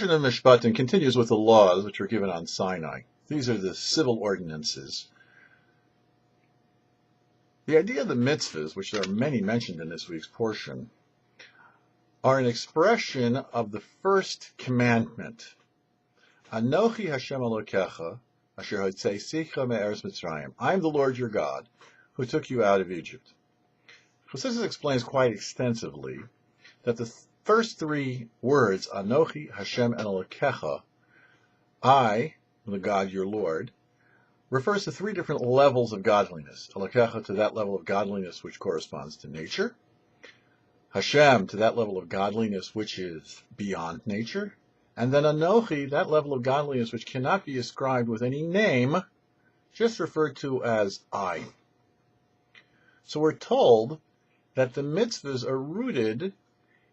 portion of Mishpatim continues with the laws which were given on Sinai. These are the civil ordinances. The idea of the mitzvahs, which there are many mentioned in this week's portion, are an expression of the first commandment. Anochi Hashem Elokecha, asher hotzeisecha me'eretz Mitzrayim. I am the Lord your God, who took you out of Egypt. Chasidic explains quite extensively that the first three words, Anochi Hashem Elokecha, I, the God your Lord, refers to three different levels of godliness. Elokecha, to that level of godliness which corresponds to nature. Hashem, to that level of godliness which is beyond nature. And then Anochi, that level of godliness which cannot be ascribed with any name, just referred to as I. So we're told that the mitzvahs are rooted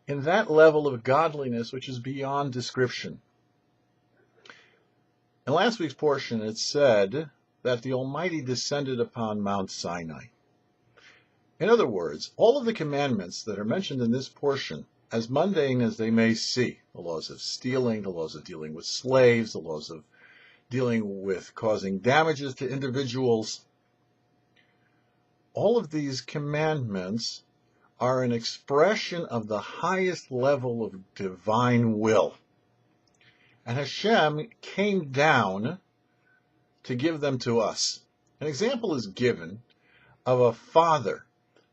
in that level of godliness which is beyond description. In last week's portion, it said that the Almighty descended upon Mount Sinai. In other words, all of the commandments that are mentioned in this portion, as mundane as they may seem, the laws of stealing, the laws of dealing with slaves, the laws of dealing with causing damages to individuals, all of these commandments are an expression of the highest level of divine will. And Hashem came down to give them to us. An example is given of a father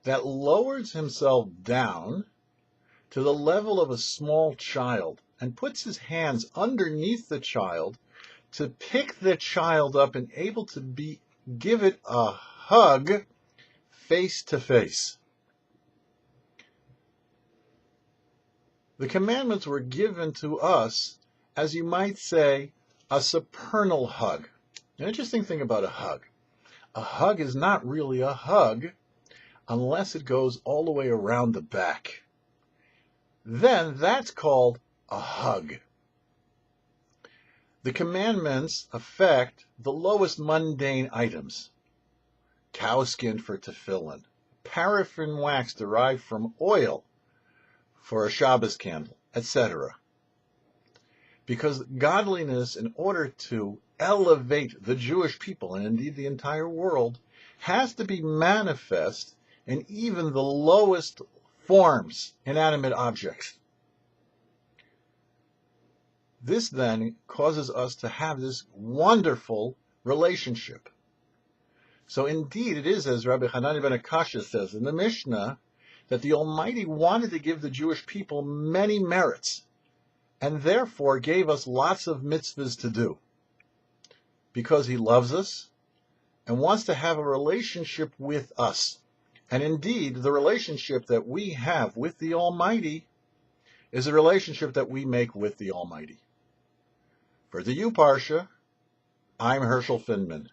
that lowers himself down to the level of a small child and puts his hands underneath the child to pick the child up and able to give it a hug face to face. The commandments were given to us, as you might say, a supernal hug. An interesting thing about a hug is not really a hug unless it goes all the way around the back. Then that's called a hug. The commandments affect the lowest mundane items. Cow skin for tefillin, paraffin wax derived from oil for a Shabbos candle, etc. Because godliness, in order to elevate the Jewish people, and indeed the entire world, has to be manifest in even the lowest forms, inanimate objects. This then causes us to have this wonderful relationship. So indeed it is, as Rabbi Hanani ben Akashya says in the Mishnah, that the Almighty wanted to give the Jewish people many merits, and therefore gave us lots of mitzvahs to do, because He loves us and wants to have a relationship with us. And indeed, the relationship that we have with the Almighty is a relationship that we make with the Almighty. For the YouParsha, I'm Herschel Finman.